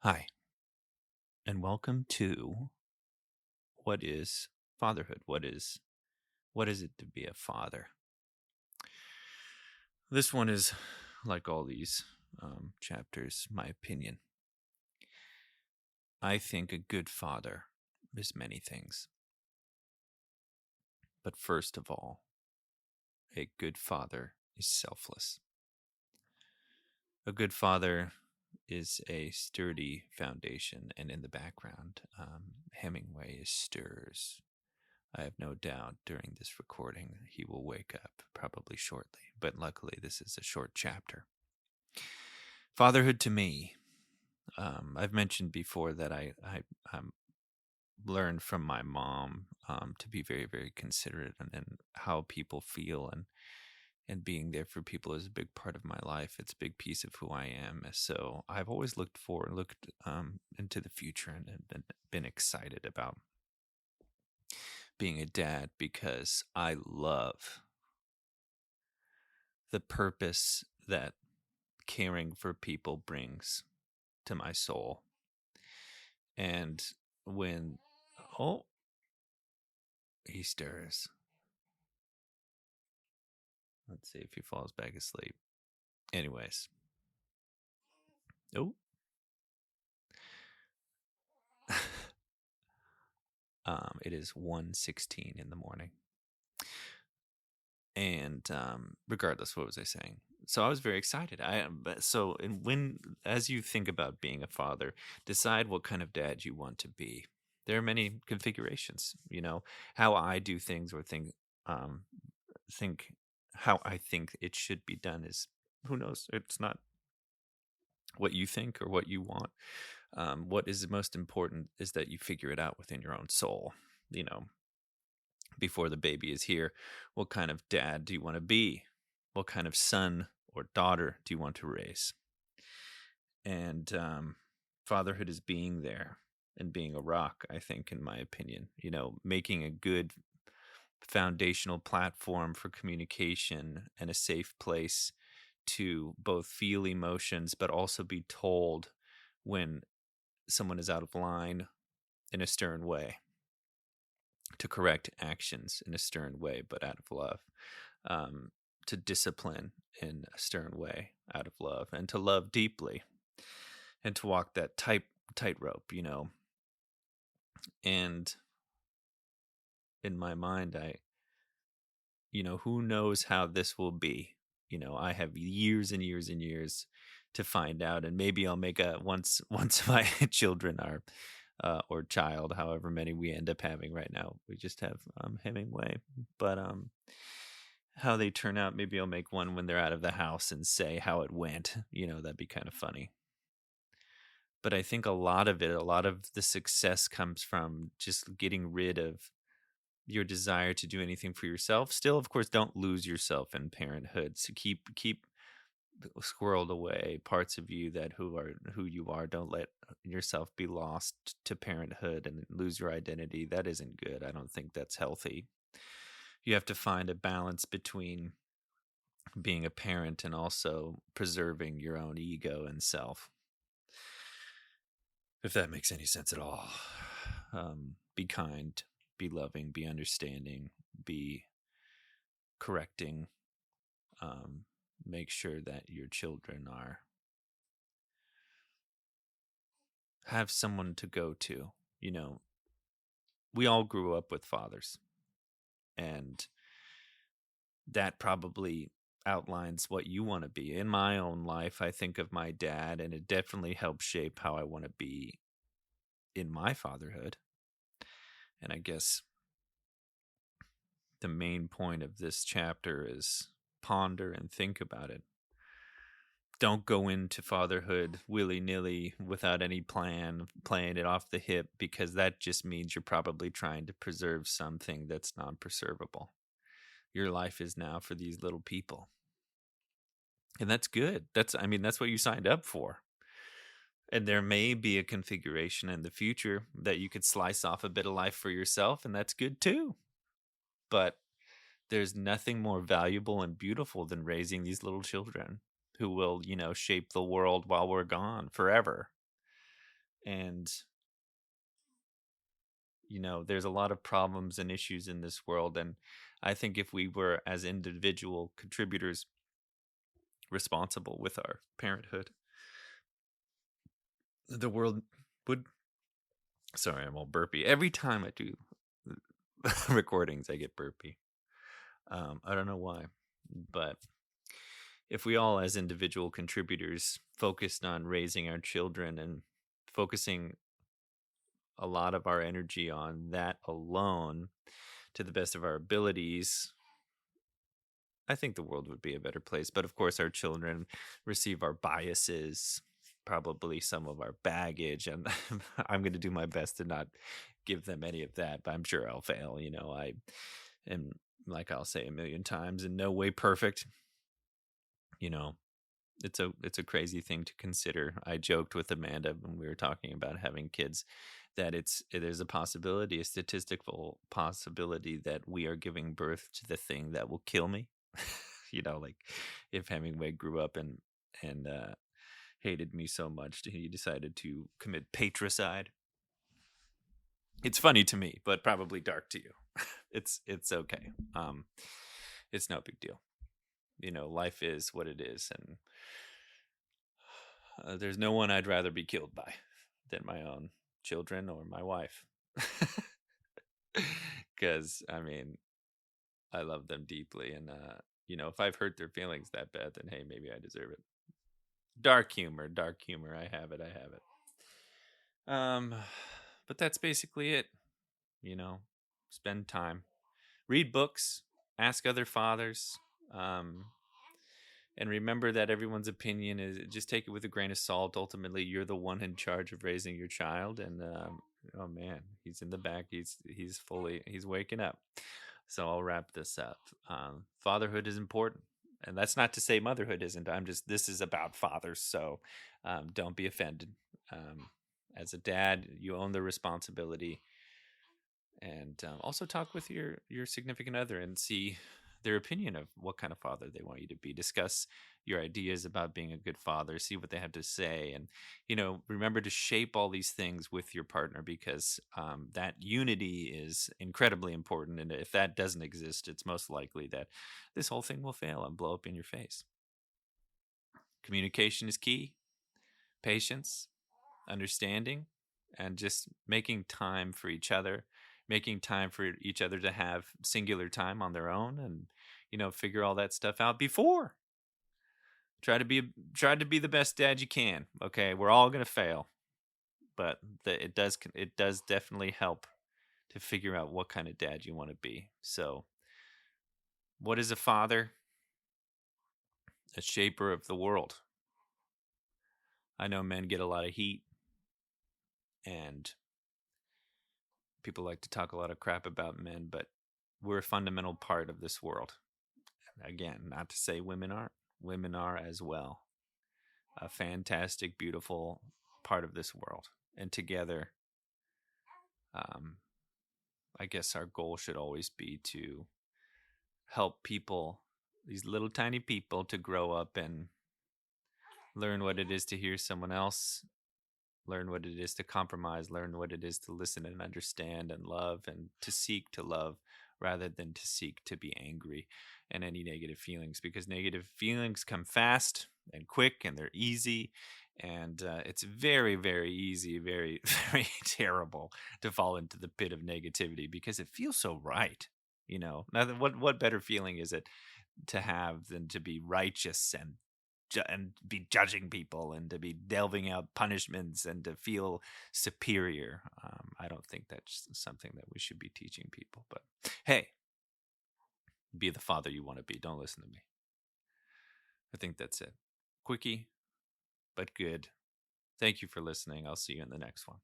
Hi, and welcome to what is fatherhood? What is it to be a father? This one is like all these chapters, my opinion. I think a good father is many things, but first of all, a good father is selfless. A good father is a sturdy foundation, and in the background, Hemingway stirs. I have no doubt during this recording he will wake up probably shortly, but luckily this is a short chapter. Fatherhood to me, I've mentioned before that I learned from my mom to be very, very considerate and how people feel and being there for people is a big part of my life. It's a big piece of who I am. So I've always looked into the future and been excited about being a dad because I love the purpose that caring for people brings to my soul. And when, oh, he stirs. Let's see if he falls back asleep. Anyways, oh, it is 1:16 in the morning. And regardless, what was I saying? So I was very excited. So and when as you think about being a father, decide what kind of dad you want to be. There are many configurations. How I do things or um, think how I think it should be done is who knows. It's not what you think or what you want. What is most important is that you figure it out within your own soul. You know, before the baby is here, what kind of dad do you want to be? What kind of son or daughter do you want to raise? And fatherhood is being there and being a rock, I think, in my opinion. Making a good foundational platform for communication and a safe place to both feel emotions, but also be told when someone is out of line in a stern way, to correct actions in a stern way, but out of love, um, to discipline in a stern way out of love, and to love deeply, and to walk that tightrope. And in my mind, who knows how this will be? I have years and years and years to find out, and maybe I'll make a once my children are or child, however many we end up having right now. We just have Hemingway, but how they turn out, maybe I'll make one when they're out of the house and say how it went. That'd be kind of funny. But I think a lot of the success comes from just getting rid of your desire to do anything for yourself. Still, of course, don't lose yourself in parenthood. So keep squirreled away parts of you that who you are. Don't let yourself be lost to parenthood and lose your identity. That isn't good. I don't think that's healthy. You have to find a balance between being a parent and also preserving your own ego and self, if that makes any sense at all. Be kind, be loving, be understanding, be correcting. um, Make sure that your children are have someone to go to. you know we all grew up with fathers, and that probably outlines what you want to be. In my own life, I think of my dad, and it definitely helps shape how I want to be in my fatherhood. And I guess the main point of this chapter is ponder and think about it. Don't go into fatherhood willy-nilly without any plan, playing it off the hip, because that just means you're probably trying to preserve something that's non-preservable. Your life is now for these little people. And that's good. That's what you signed up for. And there may be a configuration in the future that you could slice off a bit of life for yourself, and that's good too. But there's nothing more valuable and beautiful than raising these little children who will, shape the world while we're gone forever. And, there's a lot of problems and issues in this world. And I think if we were, as individual contributors, responsible with our parenthood, the world would. Sorry, I'm all burpy. Every time I do recordings, I get burpy. I don't know why, but if we all, as individual contributors, focused on raising our children and focusing a lot of our energy on that alone to the best of our abilities, I think the world would be a better place. But of course, our children receive our biases, probably some of our baggage, and I'm going to do my best to not give them any of that, but I'm sure I'll fail. I am, like I'll say a million times, in no way perfect. You know, it's a crazy thing to consider. I joked with Amanda when we were talking about having kids that there's a possibility, a statistical possibility, that we are giving birth to the thing that will kill me. Like if Hemingway grew up and hated me so much he decided to commit patricide. It's funny to me, but probably dark to you. It's okay. It's no big deal. Life is what it is, and there's no one I'd rather be killed by than my own children or my wife. Because, I mean, I love them deeply. And, if I've hurt their feelings that bad, then hey, maybe I deserve it. Dark humor, dark humor. I have it. I have it. But that's basically it. You know, Spend time, read books, ask other fathers. Um, and remember that everyone's opinion is, just take it with a grain of salt. Ultimately, you're the one in charge of raising your child. And oh man, he's in the back. He's waking up. So I'll wrap this up. Fatherhood is important, and that's not to say motherhood isn't. This is about fathers, so don't be offended. As a dad, you own the responsibility, and also talk with your significant other and see their opinion of what kind of father they want you to be. Discuss your ideas about being a good father, see what they have to say, and remember to shape all these things with your partner, because that unity is incredibly important. And if that doesn't exist, it's most likely that this whole thing will fail and blow up in your face. Communication is key. Patience, understanding, and just making time for each other, making time for each other to have singular time on their own, and figure all that stuff out before. Try to be the best dad you can. Okay, we're all gonna fail, but it does definitely help to figure out what kind of dad you want to be. So, what is a father? A shaper of the world. I know men get a lot of heat, and people like to talk a lot of crap about men, but we're a fundamental part of this world. Again, not to say women aren't. Women are as well. A fantastic, beautiful part of this world. And together, um, I guess our goal should always be to help people, these little tiny people, to grow up and learn what it is to hear someone else, learn what it is to compromise, learn what it is to listen and understand and love, and to seek to love rather than to seek to be angry and any negative feelings, because negative feelings come fast and quick and they're easy. And it's very, very easy, very, very terrible to fall into the pit of negativity because it feels so right. What better feeling is it to have than to be righteous and be judging people and to be delving out punishments and to feel superior. I don't think that's something that we should be teaching people. But hey, be the father you want to be. Don't listen to me. I think that's it. Quickie, but good. Thank you for listening. I'll see you in the next one.